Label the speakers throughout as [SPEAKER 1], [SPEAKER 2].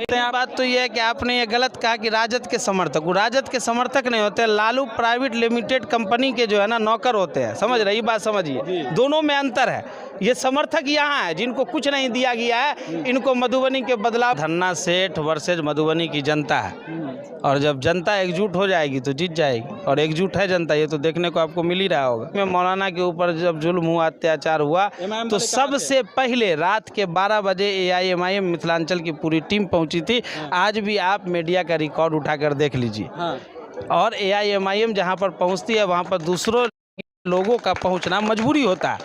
[SPEAKER 1] बात तो ये है कि आपने ये गलत कहा कि राजद के समर्थक, वो राजद के समर्थक नहीं होते, लालू प्राइवेट लिमिटेड कंपनी के जो है ना नौकर होते हैं। समझ रही बात, समझिए दोनों में अंतर है। ये समर्थक यहाँ है जिनको कुछ नहीं दिया गया है, इनको मधुबनी के बदलाव। धन्ना सेठ वर्सेज मधुबनी की जनता है, और जब जनता एकजुट हो जाएगी तो जीत जाएगी, और एकजुट है जनता, ये तो देखने को आपको मिल ही रहा होगा। में मौलाना के ऊपर जब जुल्म हुआ, अत्याचार हुआ, तो सबसे पहले रात के 12 बजे AIMIM मिथिलांचल की पूरी टीम पहुंची थी। आज भी आप मीडिया का रिकॉर्ड उठाकर देख लीजिए। और AIMIM जहां पर पहुंचती है वहां पर दूसरों लोगों का पहुंचना मजबूरी होता है।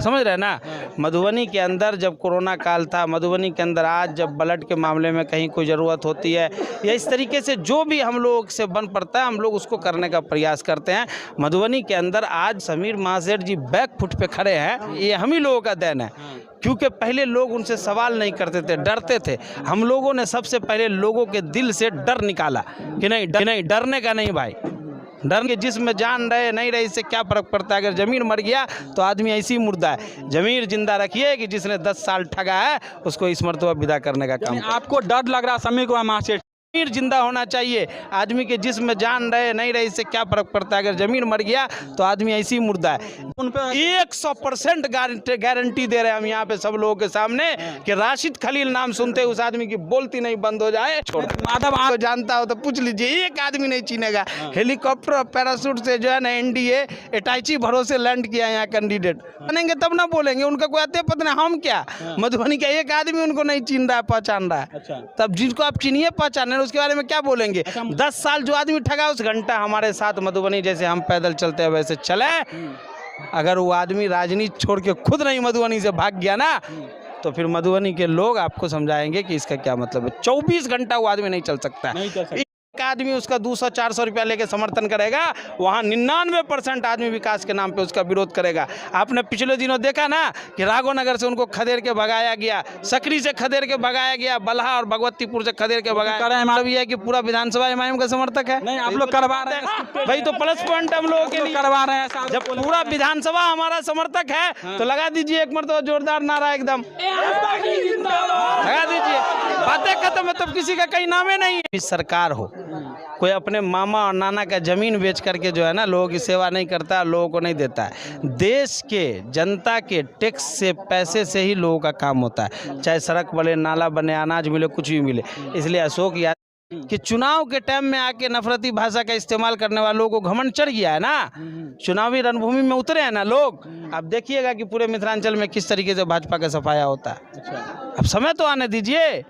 [SPEAKER 1] समझ रहे ना। मधुबनी के अंदर जब कोरोना काल था, मधुबनी के अंदर आज जब ब्लड के मामले में कहीं कोई ज़रूरत होती है, या इस तरीके से जो भी हम लोग से बन पड़ता है, हम लोग उसको करने का प्रयास करते हैं। मधुबनी के अंदर आज समीर महासेठ जी बैक फुट पे खड़े हैं, ये हम ही लोगों का देन है। क्योंकि पहले लोग उनसे सवाल नहीं करते थे, डरते थे। हम लोगों ने सबसे पहले लोगों के दिल से डर निकाला कि नहीं, डरने का नहीं भाई, डर के जिसमें जान रहे नहीं रहे इससे क्या फर्क पड़ता है। अगर जमीन मर गया तो आदमी ऐसी मुर्दा है। जमीन जिंदा रखिए कि जिसने 10 साल ठगा है उसको इस मरतबा विदा करने का काम।
[SPEAKER 2] आपको डर लग रहा समीर कुमार महासेठ?
[SPEAKER 1] जमीन जिंदा होना चाहिए। आदमी के जिसमें जान रहे नहीं रहे इससे क्या फर्क पड़ता है। अगर जमीन मर गया तो आदमी ऐसी मुर्दा है। उन पे 100% गारंटी दे रहे हैं हम यहाँ पे सब लोगों के सामने कि राशिद खलील नाम सुनते उस आदमी की बोलती नहीं बंद हो जाए। माधव आप जानता हो तो पूछ लीजिए, एक आदमी नहीं चीनेगा। हेलीकॉप्टर और पैराशूट से जो है ना NDA अटैची भरोसे लैंड किया यहाँ कैंडिडेट बनेंगे तब ना बोलेंगे। उनका कोई अत्य पता नहीं, हम क्या मधुबनी का एक आदमी उनको नहीं चीन रहा है, पहचान रहा है। तब जिनको आप चीनिए पहचान, उसके बारे में क्या बोलेंगे। 10 साल जो आदमी ठगा उस घंटा हमारे साथ मधुबनी जैसे हम पैदल चलते हैं वैसे चले। अगर वो आदमी राजनीति छोड़ के खुद नहीं मधुबनी से भाग गया ना, तो फिर मधुबनी के लोग आपको समझाएंगे कि इसका क्या मतलब है। 24 घंटा वो आदमी नहीं चल सकता है। एक आदमी उसका 200-400 रुपया लेके समर्थन करेगा, वहाँ 99% आदमी विकास के नाम पे उसका विरोध करेगा। आपने पिछले दिनों देखा ना कि राघोनगर से उनको खदेड़ के भगाया गया, सकरी से खदेड़ के भगाया गया, बल्हा और भगवतीपुर से खदेड़ के भगाया। मतलब ये है कि पूरा विधानसभा MIM का समर्थक है।
[SPEAKER 2] नहीं, आप लोग करवा रहे हैं
[SPEAKER 1] भाई, तो प्लस पॉइंट हम लोगों के लिए
[SPEAKER 2] करवा रहे हैं।
[SPEAKER 1] जब पूरा विधानसभा हमारा समर्थक है तो लगा दीजिए एक मरतबा जोरदार नारा एकदम लगा दीजिए। बातें खत्म है, तब किसी का कहीं नामे नहीं है। सरकार हो, कोई अपने मामा और नाना का जमीन बेच करके जो है ना लोगों की सेवा नहीं करता, लोगों को नहीं देता है। देश के जनता के टैक्स से, पैसे से ही लोगों का काम होता है। चाहे सड़क बने, नाला बने, अनाज मिले, कुछ भी मिले। इसलिए अशोक याद कि चुनाव के टाइम में आके नफरती भाषा का इस्तेमाल करने वालों को घमंड चढ़ गया है ना। चुनावी रणभूमि में उतरे हैं ना लोग। अब देखिएगा कि पूरे मिथिलांचल में किस तरीके से भाजपा का सफाया होता है। अब समय तो आने दीजिए।